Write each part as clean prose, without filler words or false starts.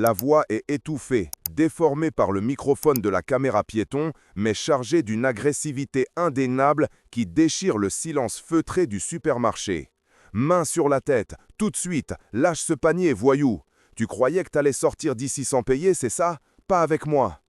La voix est étouffée, déformée par le microphone de la caméra piéton, mais chargée d'une agressivité indéniable qui déchire le silence feutré du supermarché. Main sur la tête, tout de suite, lâche ce panier, voyou. Tu croyais que t'allais sortir d'ici sans payer, c'est ça? Pas avec moi.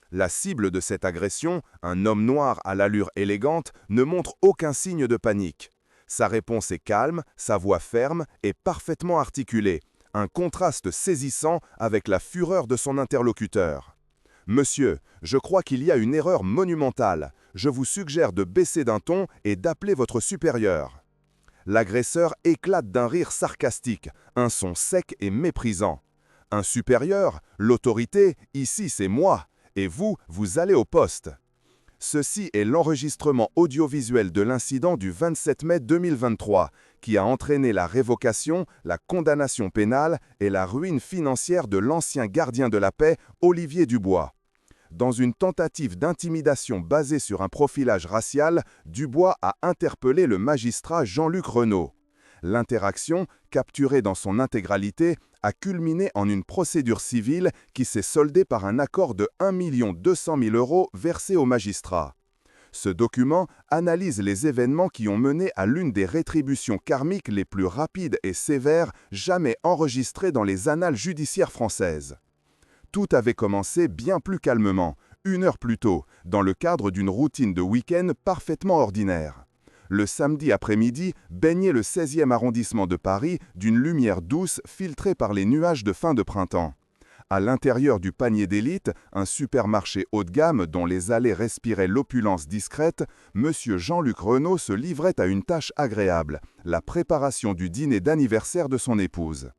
La cible de cette agression, un homme noir à l'allure élégante, ne montre aucun signe de panique. Sa réponse est calme, sa voix ferme et parfaitement articulée. Un contraste saisissant avec la fureur de son interlocuteur. « Monsieur, je crois qu'il y a une erreur monumentale. Je vous suggère de baisser d'un ton et d'appeler votre supérieur. » L'agresseur éclate d'un rire sarcastique, un son sec et méprisant. « Un supérieur? L'autorité? Ici, c'est moi. Et vous, vous allez au poste. » Ceci est l'enregistrement audiovisuel de l'incident du 27 mai 2023, qui a entraîné la révocation, la condamnation pénale et la ruine financière de l'ancien gardien de la paix, Olivier Dubois. Dans une tentative d'intimidation basée sur un profilage racial, Dubois a interpellé le magistrat Jean-Luc Renaud. L'interaction, capturée dans son intégralité, a culminé en une procédure civile qui s'est soldée par un accord de 1 200 000 € versé au magistrat. Ce document analyse les événements qui ont mené à l'une des rétributions karmiques les plus rapides et sévères jamais enregistrées dans les annales judiciaires françaises. Tout avait commencé bien plus calmement, 1 heure plus tôt, dans le cadre d'une routine de week-end parfaitement ordinaire. Le samedi après-midi baignait le 16e arrondissement de Paris d'une lumière douce filtrée par les nuages de fin de printemps. À l'intérieur du panier d'élite, un supermarché haut de gamme dont les allées respiraient l'opulence discrète, M. Jean-Luc Renaud se livrait à une tâche agréable, la préparation du dîner d'anniversaire de son épouse.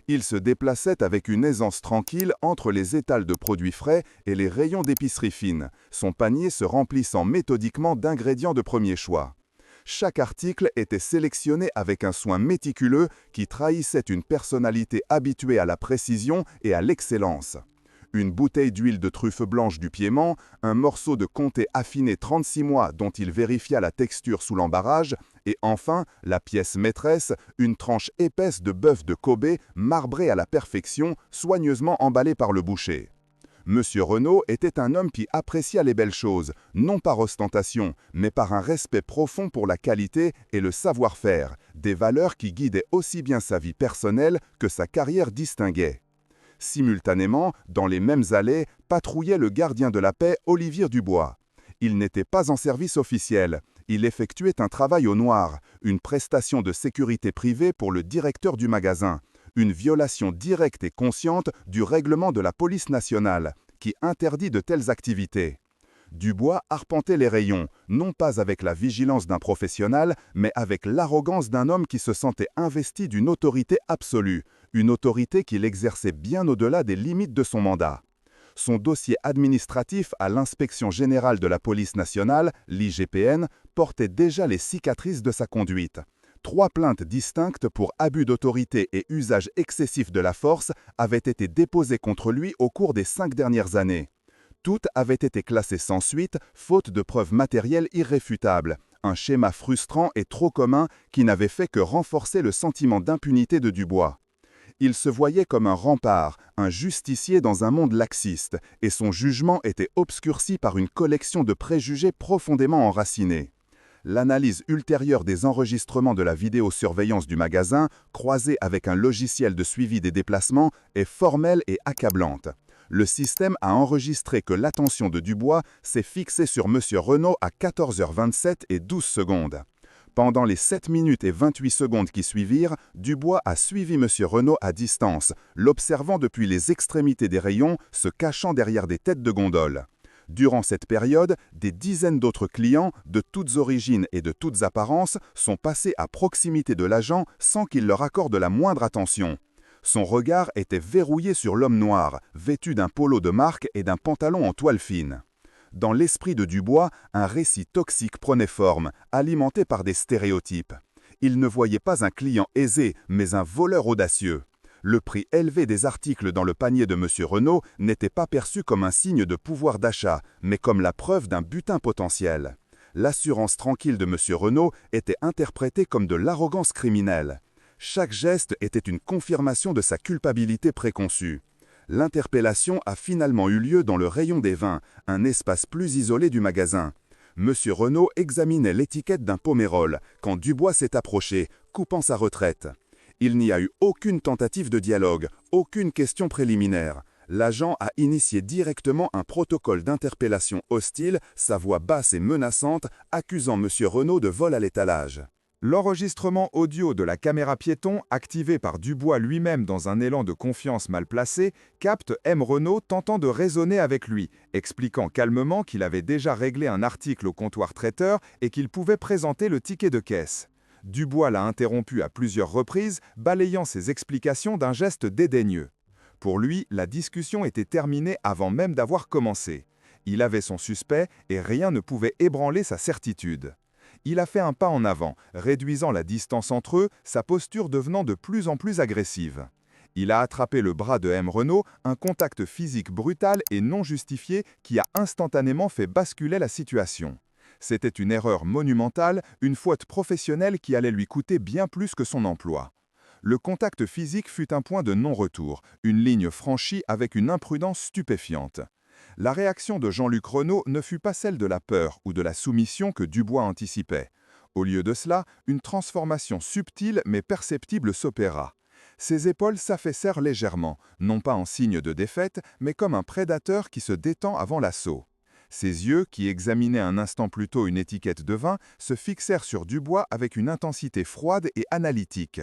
Il se déplaçait avec une aisance tranquille entre les étals de produits frais et les rayons d'épicerie fine, son panier se remplissant méthodiquement d'ingrédients de premier choix. Chaque article était sélectionné avec un soin méticuleux qui trahissait une personnalité habituée à la précision et à l'excellence. Une bouteille d'huile de truffe blanche du Piémont, un morceau de comté affiné 36 mois dont il vérifia la texture sous l'embarrage, et enfin, la pièce maîtresse, une tranche épaisse de bœuf de Kobe marbrée à la perfection, soigneusement emballée par le boucher. Monsieur Renaud était un homme qui apprécia les belles choses, non par ostentation, mais par un respect profond pour la qualité et le savoir-faire, des valeurs qui guidaient aussi bien sa vie personnelle que sa carrière distinguée. Simultanément, dans les mêmes allées, patrouillait le gardien de la paix Olivier Dubois. Il n'était pas en service officiel, il effectuait un travail au noir, une prestation de sécurité privée pour le directeur du magasin. Une violation directe et consciente du règlement de la police nationale, qui interdit de telles activités. Dubois arpentait les rayons, non pas avec la vigilance d'un professionnel, mais avec l'arrogance d'un homme qui se sentait investi d'une autorité absolue, une autorité qu'il exerçait bien au-delà des limites de son mandat. Son dossier administratif à l'Inspection générale de la police nationale, l'IGPN, portait déjà les cicatrices de sa conduite. 3 plaintes distinctes pour abus d'autorité et usage excessif de la force avaient été déposées contre lui au cours des 5 dernières années. Toutes avaient été classées sans suite, faute de preuves matérielles irréfutables. Un schéma frustrant et trop commun qui n'avait fait que renforcer le sentiment d'impunité de Dubois. Il se voyait comme un rempart, un justicier dans un monde laxiste, et son jugement était obscurci par une collection de préjugés profondément enracinés. L'analyse ultérieure des enregistrements de la vidéosurveillance du magasin, croisée avec un logiciel de suivi des déplacements, est formelle et accablante. Le système a enregistré que l'attention de Dubois s'est fixée sur M. Renaud à 14h27 et 12 secondes. Pendant les 7 minutes et 28 secondes qui suivirent, Dubois a suivi M. Renaud à distance, l'observant depuis les extrémités des rayons, se cachant derrière des têtes de gondole. Durant cette période, des dizaines d'autres clients, de toutes origines et de toutes apparences, sont passés à proximité de l'agent sans qu'il leur accorde la moindre attention. Son regard était verrouillé sur l'homme noir, vêtu d'un polo de marque et d'un pantalon en toile fine. Dans l'esprit de Dubois, un récit toxique prenait forme, alimenté par des stéréotypes. Il ne voyait pas un client aisé, mais un voleur audacieux. Le prix élevé des articles dans le panier de M. Renaud n'était pas perçu comme un signe de pouvoir d'achat, mais comme la preuve d'un butin potentiel. L'assurance tranquille de M. Renaud était interprétée comme de l'arrogance criminelle. Chaque geste était une confirmation de sa culpabilité préconçue. L'interpellation a finalement eu lieu dans le rayon des vins, un espace plus isolé du magasin. Monsieur Renaud examinait l'étiquette d'un Pomerol quand Dubois s'est approché, coupant sa retraite. Il n'y a eu aucune tentative de dialogue, aucune question préliminaire. L'agent a initié directement un protocole d'interpellation hostile, sa voix basse et menaçante, accusant Monsieur Renaud de vol à l'étalage. L'enregistrement audio de la caméra piéton, activé par Dubois lui-même dans un élan de confiance mal placé, capte M. Renaud tentant de raisonner avec lui, expliquant calmement qu'il avait déjà réglé un article au comptoir traiteur et qu'il pouvait présenter le ticket de caisse. Dubois l'a interrompu à plusieurs reprises, balayant ses explications d'un geste dédaigneux. Pour lui, la discussion était terminée avant même d'avoir commencé. Il avait son suspect et rien ne pouvait ébranler sa certitude. Il a fait un pas en avant, réduisant la distance entre eux, sa posture devenant de plus en plus agressive. Il a attrapé le bras de M. Renaud, un contact physique brutal et non justifié qui a instantanément fait basculer la situation. C'était une erreur monumentale, une faute professionnelle qui allait lui coûter bien plus que son emploi. Le contact physique fut un point de non-retour, une ligne franchie avec une imprudence stupéfiante. La réaction de Jean-Luc Renaud ne fut pas celle de la peur ou de la soumission que Dubois anticipait. Au lieu de cela, une transformation subtile mais perceptible s'opéra. Ses épaules s'affaissèrent légèrement, non pas en signe de défaite, mais comme un prédateur qui se détend avant l'assaut. Ses yeux, qui examinaient un instant plus tôt une étiquette de vin, se fixèrent sur Dubois avec une intensité froide et analytique.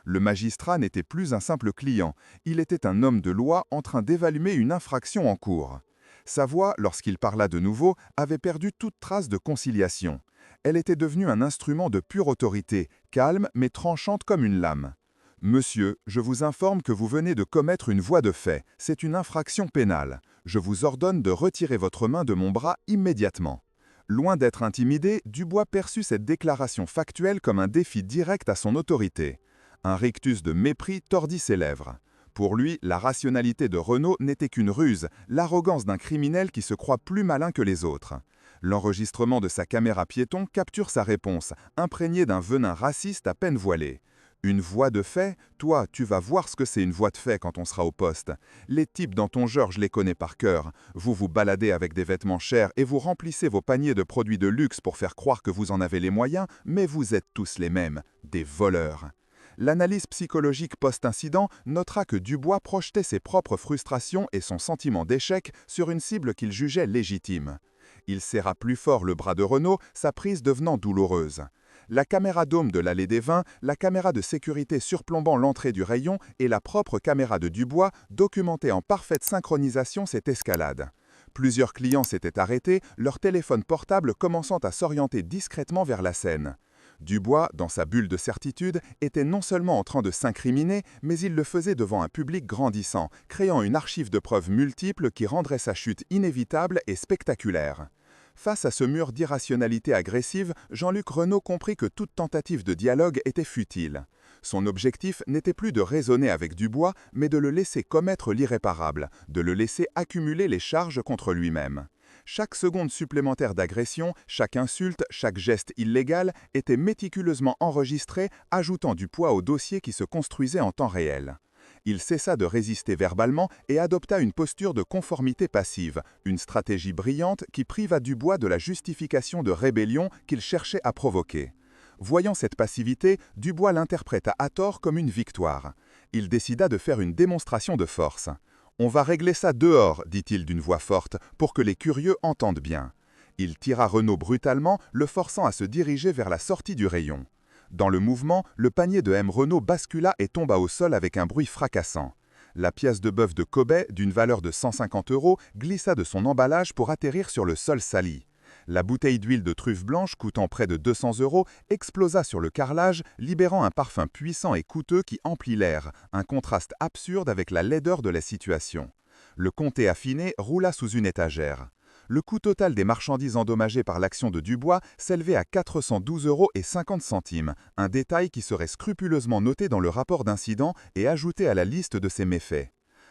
Le magistrat n'était plus un simple client, il était un homme de loi en train d'évaluer une infraction en cours. Sa voix, lorsqu'il parla de nouveau, avait perdu toute trace de conciliation. Elle était devenue un instrument de pure autorité, calme mais tranchante comme une lame. « Monsieur, je vous informe que vous venez de commettre une voie de fait. C'est une infraction pénale. Je vous ordonne de retirer votre main de mon bras immédiatement. » Loin d'être intimidé, Dubois perçut cette déclaration factuelle comme un défi direct à son autorité. Un rictus de mépris tordit ses lèvres. Pour lui, la rationalité de Renaud n'était qu'une ruse, l'arrogance d'un criminel qui se croit plus malin que les autres. L'enregistrement de sa caméra piéton capture sa réponse, imprégnée d'un venin raciste à peine voilé. Une voie de fait? Toi, tu vas voir ce que c'est une voie de fait quand on sera au poste. Les types dans ton genre, je les connais par cœur. Vous vous baladez avec des vêtements chers et vous remplissez vos paniers de produits de luxe pour faire croire que vous en avez les moyens, mais vous êtes tous les mêmes, des voleurs. L'analyse psychologique post-incident notera que Dubois projetait ses propres frustrations et son sentiment d'échec sur une cible qu'il jugeait légitime. Il serra plus fort le bras de Renaud, sa prise devenant douloureuse. La caméra dôme de l'allée des Vins, la caméra de sécurité surplombant l'entrée du rayon et la propre caméra de Dubois documentaient en parfaite synchronisation cette escalade. Plusieurs clients s'étaient arrêtés, leur téléphone portable commençant à s'orienter discrètement vers la scène. Dubois, dans sa bulle de certitude, était non seulement en train de s'incriminer, mais il le faisait devant un public grandissant, créant une archive de preuves multiples qui rendrait sa chute inévitable et spectaculaire. Face à ce mur d'irrationalité agressive, Jean-Luc Renaud comprit que toute tentative de dialogue était futile. Son objectif n'était plus de raisonner avec Dubois, mais de le laisser commettre l'irréparable, de le laisser accumuler les charges contre lui-même. Chaque seconde supplémentaire d'agression, chaque insulte, chaque geste illégal était méticuleusement enregistré, ajoutant du poids au dossier qui se construisait en temps réel. Il cessa de résister verbalement et adopta une posture de conformité passive, une stratégie brillante qui priva Dubois de la justification de rébellion qu'il cherchait à provoquer. Voyant cette passivité, Dubois l'interpréta à tort comme une victoire. Il décida de faire une démonstration de force. « On va régler ça dehors », dit-il d'une voix forte, pour que les curieux entendent bien. Il tira Renaud brutalement, le forçant à se diriger vers la sortie du rayon. Dans le mouvement, le panier de M. Renaud bascula et tomba au sol avec un bruit fracassant. La pièce de bœuf de Kobe, d'une valeur de 150 €, glissa de son emballage pour atterrir sur le sol sali. La bouteille d'huile de truffe blanche, coûtant près de 200 €, explosa sur le carrelage, libérant un parfum puissant et coûteux qui emplit l'air, un contraste absurde avec la laideur de la situation. Le comté affiné roula sous une étagère. Le coût total des marchandises endommagées par l'action de Dubois s'élevait à 412,50 €, un détail qui serait scrupuleusement noté dans le rapport d'incident et ajouté à la liste de ses méfaits.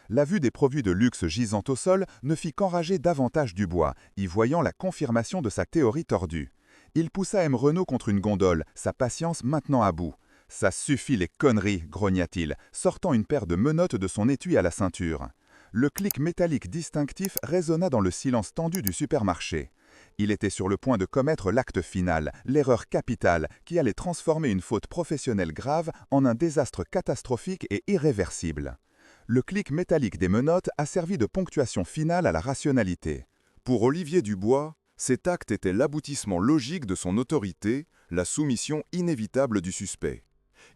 La vue des produits de luxe gisant au sol ne fit qu'enrager davantage Dubois, y voyant la confirmation de sa théorie tordue. Il poussa M. Renaud contre une gondole, sa patience maintenant à bout. « Ça suffit les conneries », grogna-t-il, sortant une paire de menottes de son étui à la ceinture. Le clic métallique distinctif résonna dans le silence tendu du supermarché. Il était sur le point de commettre l'acte final, l'erreur capitale qui allait transformer une faute professionnelle grave en un désastre catastrophique et irréversible. Le clic métallique des menottes a servi de ponctuation finale à la rationalité. Pour Olivier Dubois, cet acte était l'aboutissement logique de son autorité, la soumission inévitable du suspect.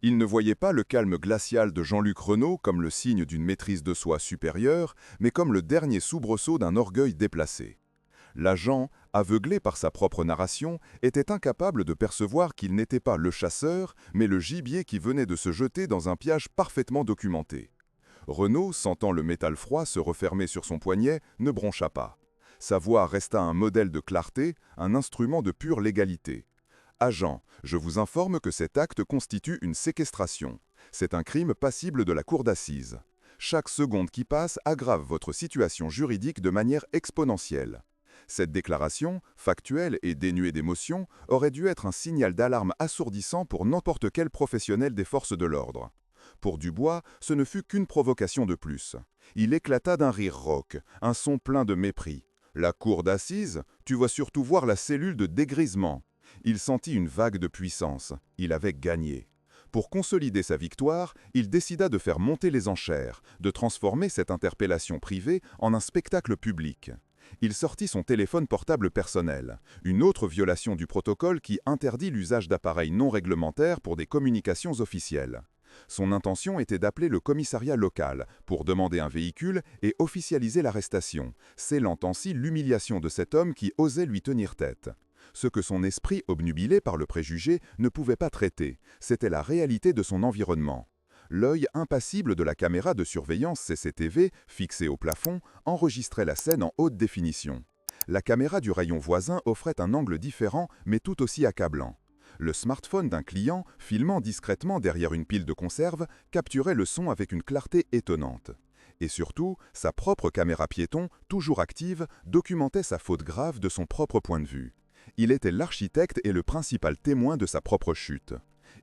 Il ne voyait pas le calme glacial de Jean-Luc Renault comme le signe d'une maîtrise de soi supérieure, mais comme le dernier soubresaut d'un orgueil déplacé. L'agent, aveuglé par sa propre narration, était incapable de percevoir qu'il n'était pas le chasseur, mais le gibier qui venait de se jeter dans un piège parfaitement documenté. Renault, sentant le métal froid se refermer sur son poignet, ne broncha pas. Sa voix resta un modèle de clarté, un instrument de pure légalité. « Agent, je vous informe que cet acte constitue une séquestration. C'est un crime passible de la cour d'assises. Chaque seconde qui passe aggrave votre situation juridique de manière exponentielle. » Cette déclaration, factuelle et dénuée d'émotion, aurait dû être un signal d'alarme assourdissant pour n'importe quel professionnel des forces de l'ordre. Pour Dubois, ce ne fut qu'une provocation de plus. Il éclata d'un rire rauque, un son plein de mépris. « La cour d'assises, tu vas surtout voir la cellule de dégrisement. » Il sentit une vague de puissance. Il avait gagné. Pour consolider sa victoire, il décida de faire monter les enchères, de transformer cette interpellation privée en un spectacle public. Il sortit son téléphone portable personnel, une autre violation du protocole qui interdit l'usage d'appareils non réglementaires pour des communications officielles. Son intention était d'appeler le commissariat local pour demander un véhicule et officialiser l'arrestation, scellant ainsi l'humiliation de cet homme qui osait lui tenir tête. Ce que son esprit, obnubilé par le préjugé, ne pouvait pas traiter, c'était la réalité de son environnement. L'œil impassible de la caméra de surveillance CCTV, fixée au plafond, enregistrait la scène en haute définition. La caméra du rayon voisin offrait un angle différent, mais tout aussi accablant. Le smartphone d'un client, filmant discrètement derrière une pile de conserves, capturait le son avec une clarté étonnante. Et surtout, sa propre caméra piéton, toujours active, documentait sa faute grave de son propre point de vue. Il était l'architecte et le principal témoin de sa propre chute.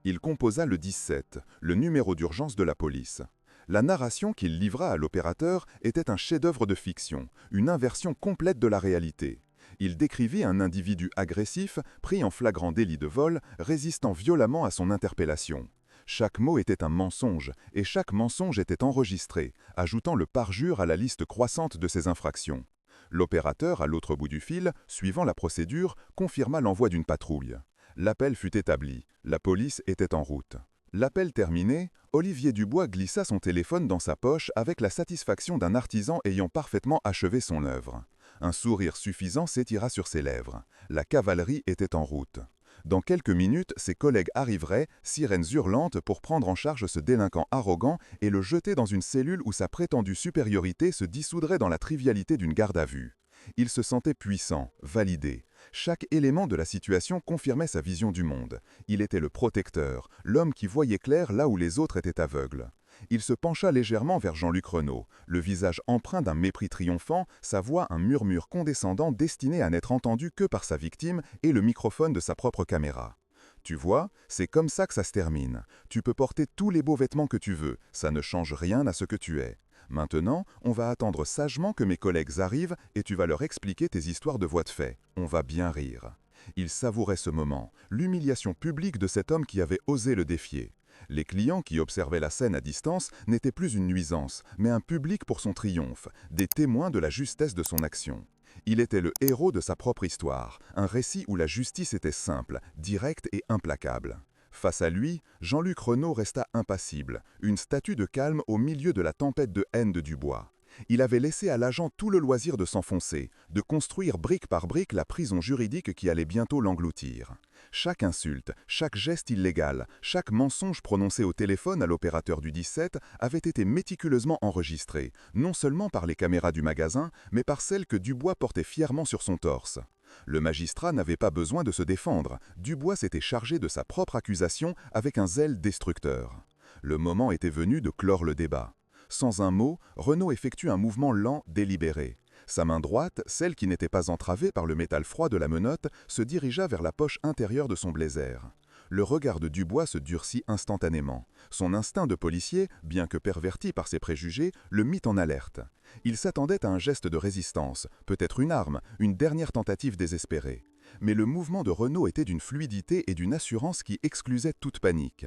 Il composa le 17, le numéro d'urgence de la police. La narration qu'il livra à l'opérateur était un chef-d'œuvre de fiction, une inversion complète de la réalité. Il décrivit un individu agressif, pris en flagrant délit de vol, résistant violemment à son interpellation. Chaque mot était un mensonge, et chaque mensonge était enregistré, ajoutant le parjure à la liste croissante de ses infractions. L'opérateur, à l'autre bout du fil, suivant la procédure, confirma l'envoi d'une patrouille. L'appel fut établi. La police était en route. L'appel terminé, Olivier Dubois glissa son téléphone dans sa poche avec la satisfaction d'un artisan ayant parfaitement achevé son œuvre. Un sourire suffisant s'étira sur ses lèvres. La cavalerie était en route. Dans quelques minutes, ses collègues arriveraient, sirènes hurlantes, pour prendre en charge ce délinquant arrogant et le jeter dans une cellule où sa prétendue supériorité se dissoudrait dans la trivialité d'une garde à vue. Il se sentait puissant, validé. Chaque élément de la situation confirmait sa vision du monde. Il était le protecteur, l'homme qui voyait clair là où les autres étaient aveugles. Il se pencha légèrement vers Jean-Luc Renault, le visage empreint d'un mépris triomphant, sa voix un murmure condescendant destiné à n'être entendu que par sa victime et le microphone de sa propre caméra. « Tu vois, c'est comme ça que ça se termine. Tu peux porter tous les beaux vêtements que tu veux, ça ne change rien à ce que tu es. Maintenant, on va attendre sagement que mes collègues arrivent et tu vas leur expliquer tes histoires de voies de fait. On va bien rire. » Il savourait ce moment, l'humiliation publique de cet homme qui avait osé le défier. Les clients qui observaient la scène à distance n'étaient plus une nuisance, mais un public pour son triomphe, des témoins de la justesse de son action. Il était le héros de sa propre histoire, un récit où la justice était simple, directe et implacable. Face à lui, Jean-Luc Renault resta impassible, une statue de calme au milieu de la tempête de haine de Dubois. Il avait laissé à l'agent tout le loisir de s'enfoncer, de construire brique par brique la prison juridique qui allait bientôt l'engloutir. Chaque insulte, chaque geste illégal, chaque mensonge prononcé au téléphone à l'opérateur du 17 avait été méticuleusement enregistré, non seulement par les caméras du magasin, mais par celles que Dubois portait fièrement sur son torse. Le magistrat n'avait pas besoin de se défendre, Dubois s'était chargé de sa propre accusation avec un zèle destructeur. Le moment était venu de clore le débat. Sans un mot, Renault effectue un mouvement lent, délibéré. Sa main droite, celle qui n'était pas entravée par le métal froid de la menotte, se dirigea vers la poche intérieure de son blazer. Le regard de Dubois se durcit instantanément. Son instinct de policier, bien que perverti par ses préjugés, le mit en alerte. Il s'attendait à un geste de résistance, peut-être une arme, une dernière tentative désespérée. Mais le mouvement de Renaud était d'une fluidité et d'une assurance qui exclusaient toute panique.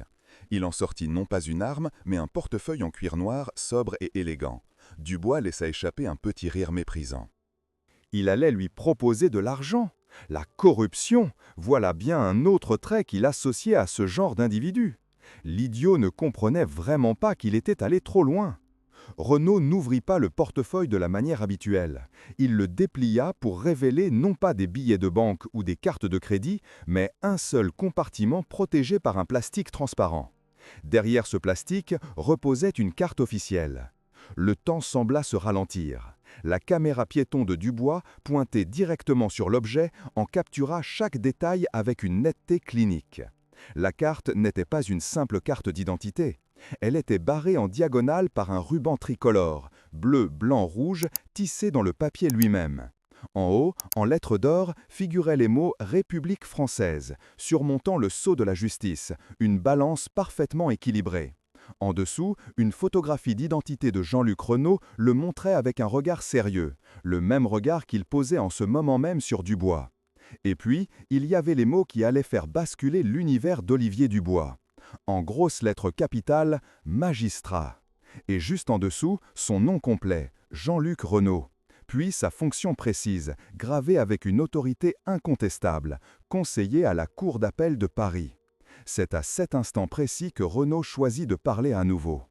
Il en sortit non pas une arme, mais un portefeuille en cuir noir, sobre et élégant. Dubois laissa échapper un petit rire méprisant. Il allait lui proposer de l'argent. La corruption, voilà bien un autre trait qu'il associait à ce genre d'individu. L'idiot ne comprenait vraiment pas qu'il était allé trop loin. Renaud n'ouvrit pas le portefeuille de la manière habituelle. Il le déplia pour révéler non pas des billets de banque ou des cartes de crédit, mais un seul compartiment protégé par un plastique transparent. Derrière ce plastique reposait une carte officielle. Le temps sembla se ralentir. La caméra piéton de Dubois, pointée directement sur l'objet, en captura chaque détail avec une netteté clinique. La carte n'était pas une simple carte d'identité. Elle était barrée en diagonale par un ruban tricolore, bleu, blanc, rouge, tissé dans le papier lui-même. En haut, en lettres d'or, figuraient les mots « République française », surmontant le sceau de la justice, une balance parfaitement équilibrée. En dessous, une photographie d'identité de Jean-Luc Renaud le montrait avec un regard sérieux, le même regard qu'il posait en ce moment même sur Dubois. Et puis, il y avait les mots qui allaient faire basculer l'univers d'Olivier Dubois. En grosses lettres capitales, magistrat. Et juste en dessous, son nom complet, Jean-Luc Renaud. Puis sa fonction précise, gravée avec une autorité incontestable, conseiller à la Cour d'appel de Paris. C'est à cet instant précis que Renaud choisit de parler à nouveau.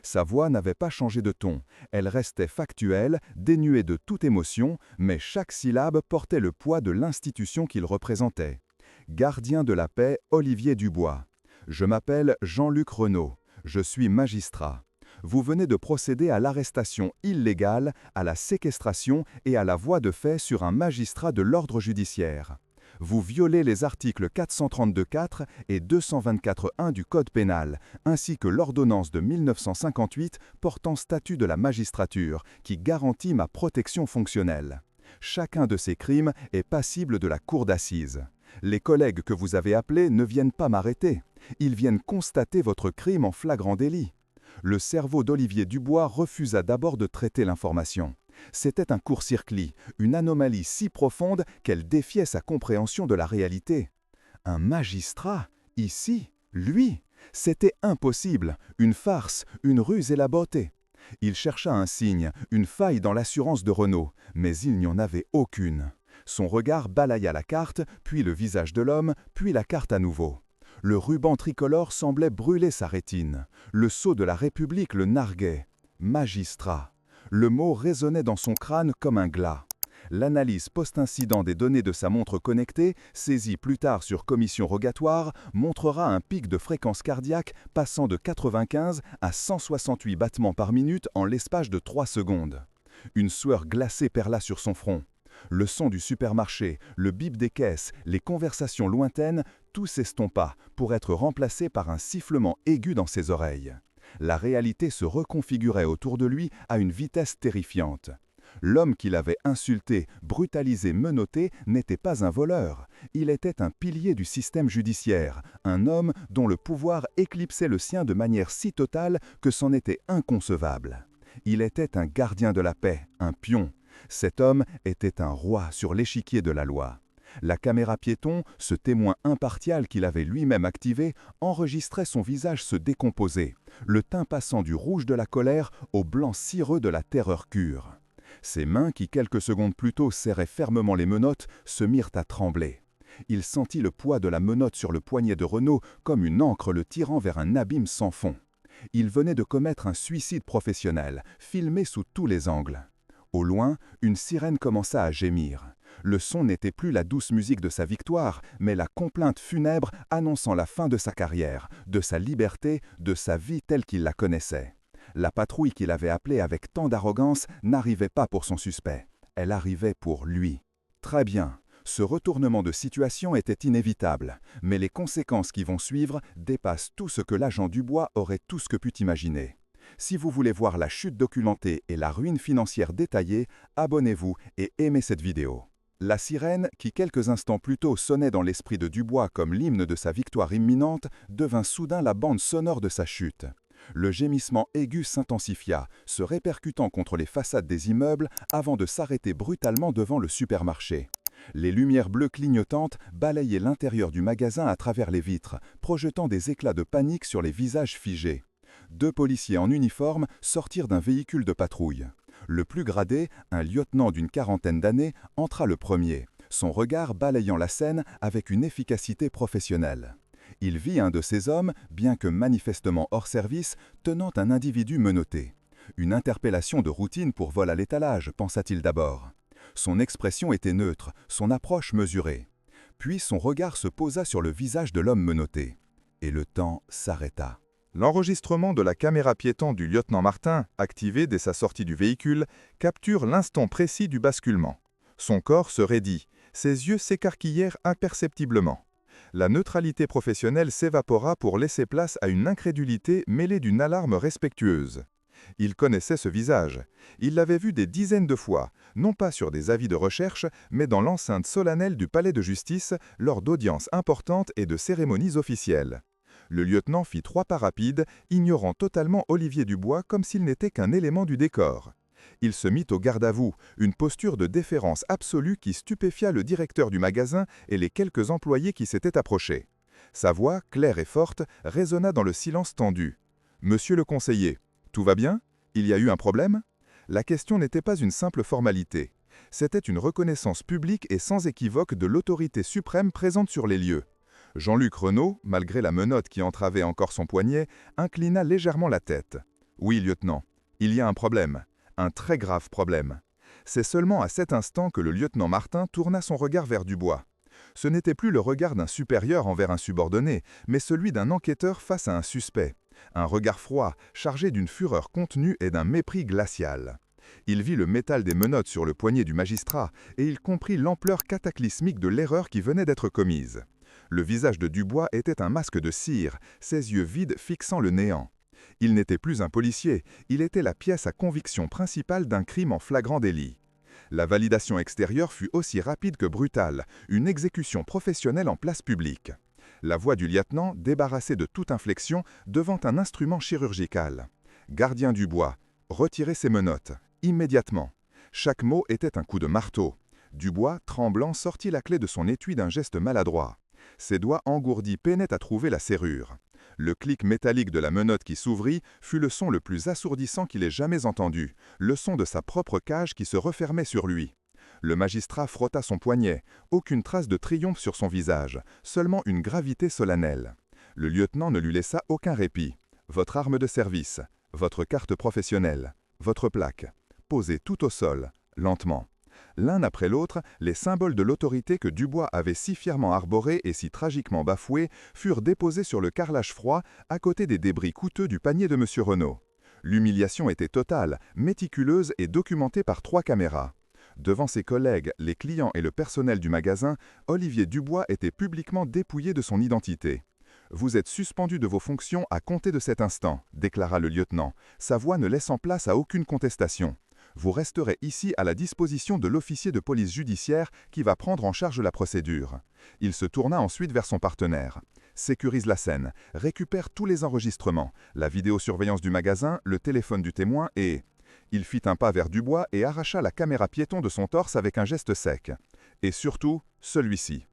Sa voix n'avait pas changé de ton, elle restait factuelle, dénuée de toute émotion, mais chaque syllabe portait le poids de l'institution qu'il représentait. Gardien de la paix, Olivier Dubois. Je m'appelle Jean-Luc Renaud. Je suis magistrat. Vous venez de procéder à l'arrestation illégale, à la séquestration et à la voie de fait sur un magistrat de l'ordre judiciaire. Vous violez les articles 432.4 et 224.1 du Code pénal, ainsi que l'ordonnance de 1958 portant statut de la magistrature, qui garantit ma protection fonctionnelle. Chacun de ces crimes est passible de la cour d'assises. Les collègues que vous avez appelés ne viennent pas m'arrêter. Ils viennent constater votre crime en flagrant délit. Le cerveau d'Olivier Dubois refusa d'abord de traiter l'information. C'était un court-circuit, une anomalie si profonde qu'elle défiait sa compréhension de la réalité. Un magistrat, ici, lui, c'était impossible, une farce, une ruse élaborée. Il chercha un signe, une faille dans l'assurance de Renaud, mais il n'y en avait aucune. Son regard balaya la carte, puis le visage de l'homme, puis la carte à nouveau. Le ruban tricolore semblait brûler sa rétine. Le sceau de la République le narguait. Magistrat. Le mot résonnait dans son crâne comme un glas. L'analyse post-incident des données de sa montre connectée, saisie plus tard sur commission rogatoire, montrera un pic de fréquence cardiaque passant de 95 à 168 battements par minute en l'espace de 3 secondes. Une sueur glacée perla sur son front. Le son du supermarché, le bip des caisses, les conversations lointaines, tout s'estompa pour être remplacé par un sifflement aigu dans ses oreilles. La réalité se reconfigurait autour de lui à une vitesse terrifiante. L'homme qu'il avait insulté, brutalisé, menotté n'était pas un voleur. Il était un pilier du système judiciaire, un homme dont le pouvoir éclipsait le sien de manière si totale que c'en était inconcevable. Il était un gardien de la paix, un pion. Cet homme était un roi sur l'échiquier de la loi. La caméra piéton, ce témoin impartial qu'il avait lui-même activé, enregistrait son visage se décomposer, le teint passant du rouge de la colère au blanc cireux de la terreur pure. Ses mains, qui quelques secondes plus tôt serraient fermement les menottes, se mirent à trembler. Il sentit le poids de la menotte sur le poignet de Renaud comme une ancre le tirant vers un abîme sans fond. Il venait de commettre un suicide professionnel, filmé sous tous les angles. Au loin, une sirène commença à gémir. Le son n'était plus la douce musique de sa victoire, mais la complainte funèbre annonçant la fin de sa carrière, de sa liberté, de sa vie telle qu'il la connaissait. La patrouille qu'il avait appelée avec tant d'arrogance n'arrivait pas pour son suspect. Elle arrivait pour lui. Très bien. Ce retournement de situation était inévitable, mais les conséquences qui vont suivre dépassent tout ce que l'agent Dubois aurait tout ce que put imaginer. Si vous voulez voir la chute documentée et la ruine financière détaillée, abonnez-vous et aimez cette vidéo. La sirène, qui quelques instants plus tôt sonnait dans l'esprit de Dubois comme l'hymne de sa victoire imminente, devint soudain la bande sonore de sa chute. Le gémissement aigu s'intensifia, se répercutant contre les façades des immeubles avant de s'arrêter brutalement devant le supermarché. Les lumières bleues clignotantes balayaient l'intérieur du magasin à travers les vitres, projetant des éclats de panique sur les visages figés. 2 policiers en uniforme sortirent d'un véhicule de patrouille. Le plus gradé, un lieutenant d'une quarantaine d'années, entra le premier, son regard balayant la scène avec une efficacité professionnelle. Il vit un de ces hommes, bien que manifestement hors service, tenant un individu menotté. Une interpellation de routine pour vol à l'étalage, pensa-t-il d'abord. Son expression était neutre, son approche mesurée. Puis son regard se posa sur le visage de l'homme menotté. Et le temps s'arrêta. L'enregistrement de la caméra piéton du lieutenant Martin, activé dès sa sortie du véhicule, capture l'instant précis du basculement. Son corps se raidit, ses yeux s'écarquillèrent imperceptiblement. La neutralité professionnelle s'évapora pour laisser place à une incrédulité mêlée d'une alarme respectueuse. Il connaissait ce visage. Il l'avait vu des dizaines de fois, non pas sur des avis de recherche, mais dans l'enceinte solennelle du palais de justice, lors d'audiences importantes et de cérémonies officielles. Le lieutenant fit 3 pas rapides, ignorant totalement Olivier Dubois comme s'il n'était qu'un élément du décor. Il se mit au garde-à-vous, une posture de déférence absolue qui stupéfia le directeur du magasin et les quelques employés qui s'étaient approchés. Sa voix, claire et forte, résonna dans le silence tendu. « Monsieur le conseiller, tout va bien? Il y a eu un problème ?» La question n'était pas une simple formalité. C'était une reconnaissance publique et sans équivoque de l'autorité suprême présente sur les lieux. Jean-Luc Renault, malgré la menotte qui entravait encore son poignet, inclina légèrement la tête. « Oui, lieutenant, il y a un problème. Un très grave problème. » C'est seulement à cet instant que le lieutenant Martin tourna son regard vers Dubois. Ce n'était plus le regard d'un supérieur envers un subordonné, mais celui d'un enquêteur face à un suspect. Un regard froid, chargé d'une fureur contenue et d'un mépris glacial. Il vit le métal des menottes sur le poignet du magistrat, et il comprit l'ampleur cataclysmique de l'erreur qui venait d'être commise. Le visage de Dubois était un masque de cire, ses yeux vides fixant le néant. Il n'était plus un policier, il était la pièce à conviction principale d'un crime en flagrant délit. La validation extérieure fut aussi rapide que brutale, une exécution professionnelle en place publique. La voix du lieutenant, débarrassée de toute inflexion, devint un instrument chirurgical. « Gardien Dubois, retirez ces menottes, immédiatement. » Chaque mot était un coup de marteau. Dubois, tremblant, sortit la clé de son étui d'un geste maladroit. Ses doigts engourdis peinaient à trouver la serrure. Le clic métallique de la menotte qui s'ouvrit fut le son le plus assourdissant qu'il ait jamais entendu, le son de sa propre cage qui se refermait sur lui. Le magistrat frotta son poignet, aucune trace de triomphe sur son visage, seulement une gravité solennelle. Le lieutenant ne lui laissa aucun répit. « Votre arme de service, votre carte professionnelle, votre plaque. Posez tout au sol, lentement. » L'un après l'autre, les symboles de l'autorité que Dubois avait si fièrement arborés et si tragiquement bafoués furent déposés sur le carrelage froid à côté des débris coûteux du panier de M. Renault. L'humiliation était totale, méticuleuse et documentée par 3 caméras. Devant ses collègues, les clients et le personnel du magasin, Olivier Dubois était publiquement dépouillé de son identité. « Vous êtes suspendu de vos fonctions à compter de cet instant », déclara le lieutenant, sa voix ne laissant place à aucune contestation. Vous resterez ici à la disposition de l'officier de police judiciaire qui va prendre en charge la procédure. Il se tourna ensuite vers son partenaire. Sécurise la scène, récupère tous les enregistrements, la vidéosurveillance du magasin, le téléphone du témoin et... Il fit un pas vers Dubois et arracha la caméra piéton de son torse avec un geste sec. Et surtout, celui-ci.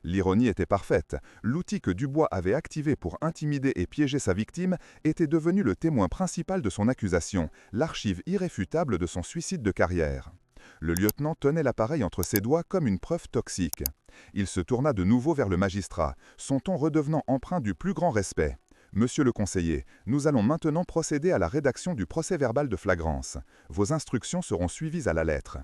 L'ironie était parfaite. L'outil que Dubois avait activé pour intimider et piéger sa victime était devenu le témoin principal de son accusation, l'archive irréfutable de son suicide de carrière. Le lieutenant tenait l'appareil entre ses doigts comme une preuve toxique. Il se tourna de nouveau vers le magistrat, son ton redevenant empreint du plus grand respect. « Monsieur le conseiller, nous allons maintenant procéder à la rédaction du procès-verbal de flagrance. Vos instructions seront suivies à la lettre. »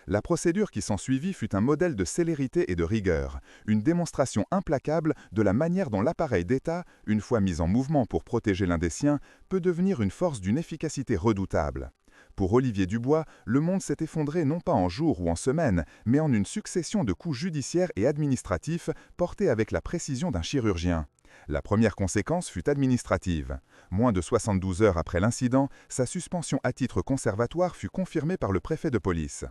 La procédure qui s'ensuivit fut un modèle de célérité et de rigueur, une démonstration implacable de la manière dont l'appareil d'État, une fois mis en mouvement pour protéger l'un des siens, peut devenir une force d'une efficacité redoutable. Pour Olivier Dubois, le monde s'est effondré non pas en jours ou en semaines, mais en une succession de coups judiciaires et administratifs portés avec la précision d'un chirurgien. La première conséquence fut administrative. Moins de 72 heures après l'incident, sa suspension à titre conservatoire fut confirmée par le préfet de police.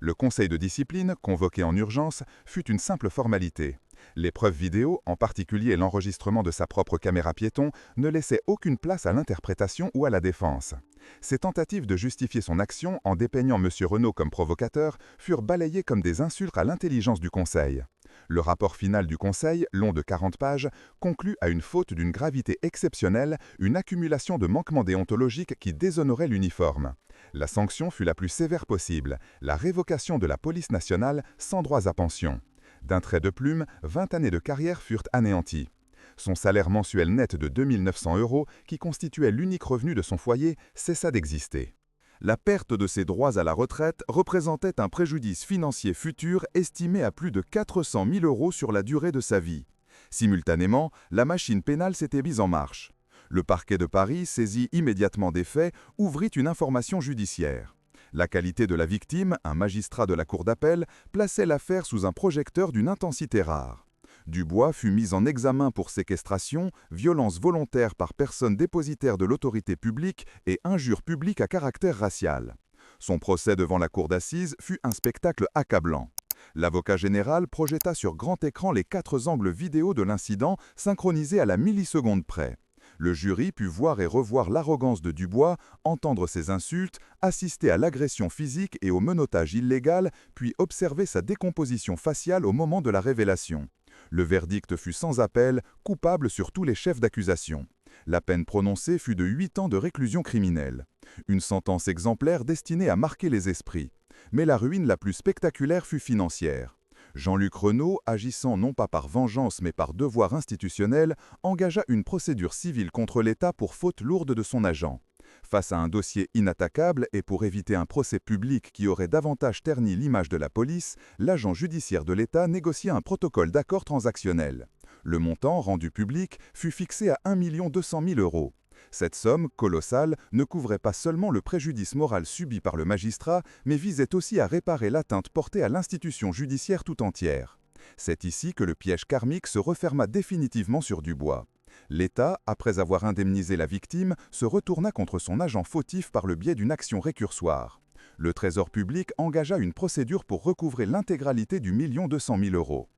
Le conseil de discipline, convoqué en urgence, fut une simple formalité. Les preuves vidéo, en particulier l'enregistrement de sa propre caméra piéton, ne laissaient aucune place à l'interprétation ou à la défense. Ses tentatives de justifier son action en dépeignant M. Renault comme provocateur furent balayées comme des insultes à l'intelligence du conseil. Le rapport final du conseil, long de 40 pages, conclut à une faute d'une gravité exceptionnelle, une accumulation de manquements déontologiques qui déshonoraient l'uniforme. La sanction fut la plus sévère possible, la révocation de la police nationale sans droits à pension. D'un trait de plume, 20 années de carrière furent anéanties. Son salaire mensuel net de 2 900 €, qui constituait l'unique revenu de son foyer, cessa d'exister. La perte de ses droits à la retraite représentait un préjudice financier futur estimé à plus de 400 000 € sur la durée de sa vie. Simultanément, la machine pénale s'était mise en marche. Le parquet de Paris, saisi immédiatement des faits, ouvrit une information judiciaire. La qualité de la victime, un magistrat de la cour d'appel, plaçait l'affaire sous un projecteur d'une intensité rare. Dubois fut mis en examen pour séquestration, violence volontaire par personne dépositaire de l'autorité publique et injure publique à caractère racial. Son procès devant la cour d'assises fut un spectacle accablant. L'avocat général projeta sur grand écran les 4 angles vidéo de l'incident synchronisés à la milliseconde près. Le jury put voir et revoir l'arrogance de Dubois, entendre ses insultes, assister à l'agression physique et au menottage illégal, puis observer sa décomposition faciale au moment de la révélation. Le verdict fut sans appel, coupable sur tous les chefs d'accusation. La peine prononcée fut de 8 ans de réclusion criminelle. Une sentence exemplaire destinée à marquer les esprits. Mais la ruine la plus spectaculaire fut financière. Jean-Luc Renault, agissant non pas par vengeance mais par devoir institutionnel, engagea une procédure civile contre l'État pour faute lourde de son agent. Face à un dossier inattaquable et pour éviter un procès public qui aurait davantage terni l'image de la police, l'agent judiciaire de l'État négocia un protocole d'accord transactionnel. Le montant, rendu public, fut fixé à 1 200 000 €. Cette somme, colossale, ne couvrait pas seulement le préjudice moral subi par le magistrat, mais visait aussi à réparer l'atteinte portée à l'institution judiciaire tout entière. C'est ici que le piège karmique se referma définitivement sur Dubois. L'État, après avoir indemnisé la victime, se retourna contre son agent fautif par le biais d'une action récursoire. Le Trésor public engagea une procédure pour recouvrer l'intégralité du 1 200 000 €.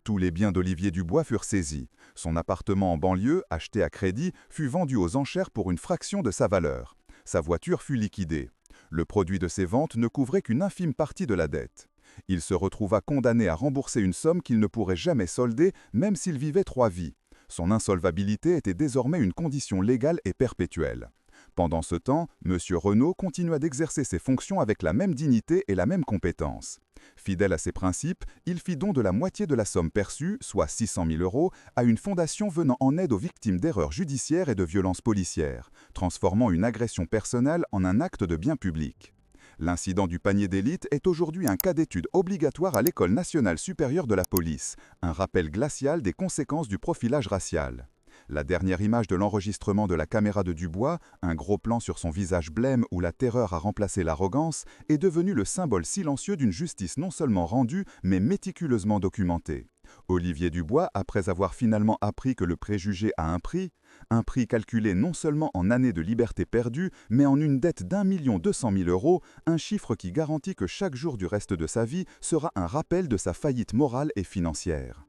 Tous les biens d'Olivier Dubois furent saisis. Son appartement en banlieue, acheté à crédit, fut vendu aux enchères pour une fraction de sa valeur. Sa voiture fut liquidée. Le produit de ces ventes ne couvrait qu'une infime partie de la dette. Il se retrouva condamné à rembourser une somme qu'il ne pourrait jamais solder, même s'il vivait 3 vies. Son insolvabilité était désormais une condition légale et perpétuelle. Pendant ce temps, M. Renault continua d'exercer ses fonctions avec la même dignité et la même compétence. Fidèle à ses principes, il fit don de la moitié de la somme perçue, soit 600 000 €, à une fondation venant en aide aux victimes d'erreurs judiciaires et de violences policières, transformant une agression personnelle en un acte de bien public. L'incident du panier d'élite est aujourd'hui un cas d'étude obligatoire à l'École nationale supérieure de la police, un rappel glacial des conséquences du profilage racial. La dernière image de l'enregistrement de la caméra de Dubois, un gros plan sur son visage blême où la terreur a remplacé l'arrogance, est devenue le symbole silencieux d'une justice non seulement rendue, mais méticuleusement documentée. Olivier Dubois, après avoir finalement appris que le préjugé a un prix calculé non seulement en années de liberté perdue, mais en une dette d'1 200 000 €, un chiffre qui garantit que chaque jour du reste de sa vie sera un rappel de sa faillite morale et financière.